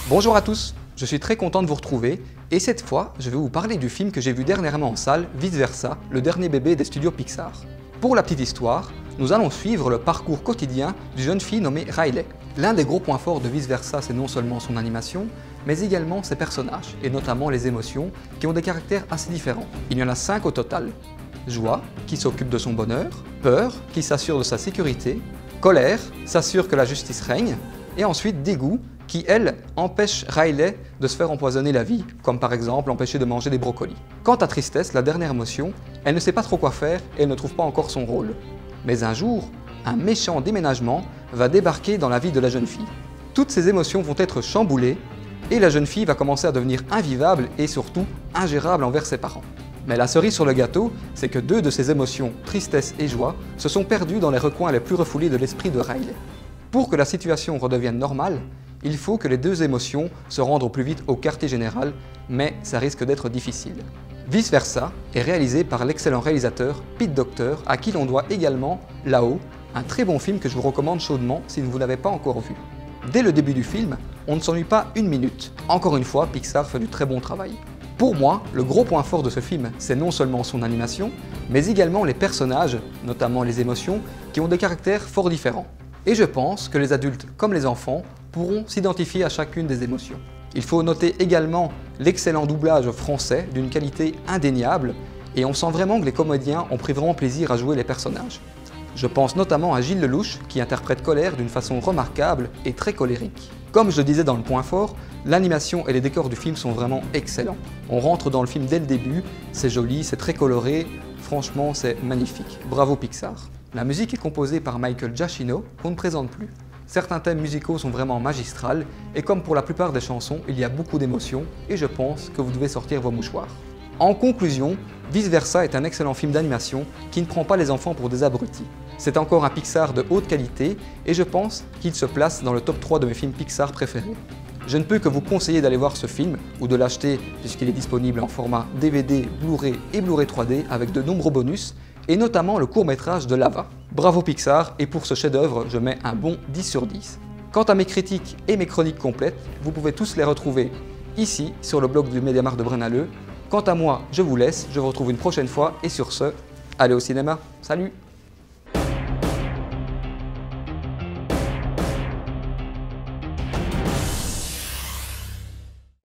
Bonjour à tous, je suis très content de vous retrouver et cette fois, je vais vous parler du film que j'ai vu dernièrement en salle, Vice Versa, le dernier bébé des studios Pixar. Pour la petite histoire, nous allons suivre le parcours quotidien d'une jeune fille nommée Riley. L'un des gros points forts de Vice Versa, c'est non seulement son animation, mais également ses personnages, et notamment les émotions, qui ont des caractères assez différents. Il y en a 5 au total. Joie, qui s'occupe de son bonheur, peur, qui s'assure de sa sécurité, colère, s'assure que la justice règne, et ensuite dégoût, qui, elle, empêche Riley de se faire empoisonner la vie, comme par exemple l'empêcher de manger des brocolis. Quant à tristesse, la dernière émotion, elle ne sait pas trop quoi faire et elle ne trouve pas encore son rôle. Mais un jour, un méchant déménagement va débarquer dans la vie de la jeune fille. Toutes ces émotions vont être chamboulées et la jeune fille va commencer à devenir invivable et surtout ingérable envers ses parents. Mais la cerise sur le gâteau, c'est que 2 de ces émotions, tristesse et joie, se sont perdues dans les recoins les plus refoulés de l'esprit de Riley. Pour que la situation redevienne normale, il faut que les 2 émotions se rendent au plus vite au quartier général, mais ça risque d'être difficile. Vice Versa est réalisé par l'excellent réalisateur Pete Docter, à qui l'on doit également Là-haut, un très bon film que je vous recommande chaudement si vous ne l'avez pas encore vu. Dès le début du film, on ne s'ennuie pas une minute. Encore une fois, Pixar fait du très bon travail. Pour moi, le gros point fort de ce film, c'est non seulement son animation, mais également les personnages, notamment les émotions, qui ont des caractères fort différents. Et je pense que les adultes comme les enfants pourront s'identifier à chacune des émotions. Il faut noter également l'excellent doublage français d'une qualité indéniable et on sent vraiment que les comédiens ont pris vraiment plaisir à jouer les personnages. Je pense notamment à Gilles Lelouch qui interprète Colère d'une façon remarquable et très colérique. Comme je le disais dans le point fort, l'animation et les décors du film sont vraiment excellents. On rentre dans le film dès le début, c'est joli, c'est très coloré, franchement c'est magnifique. Bravo Pixar. La musique est composée par Michael Giacchino, qu'on ne présente plus. Certains thèmes musicaux sont vraiment magistrales et comme pour la plupart des chansons, il y a beaucoup d'émotions et je pense que vous devez sortir vos mouchoirs. En conclusion, Vice Versa est un excellent film d'animation qui ne prend pas les enfants pour des abrutis. C'est encore un Pixar de haute qualité et je pense qu'il se place dans le top 3 de mes films Pixar préférés. Je ne peux que vous conseiller d'aller voir ce film ou de l'acheter puisqu'il est disponible en format DVD, Blu-ray et Blu-ray 3D avec de nombreux bonus et notamment le court-métrage de Lava. Bravo Pixar et pour ce chef-d'œuvre, je mets un bon 10 sur 10. Quant à mes critiques et mes chroniques complètes, vous pouvez tous les retrouver ici sur le blog du Mediamarkt de Braine-l'Alleud. Quant à moi, je vous laisse, je vous retrouve une prochaine fois et sur ce, allez au cinéma, salut!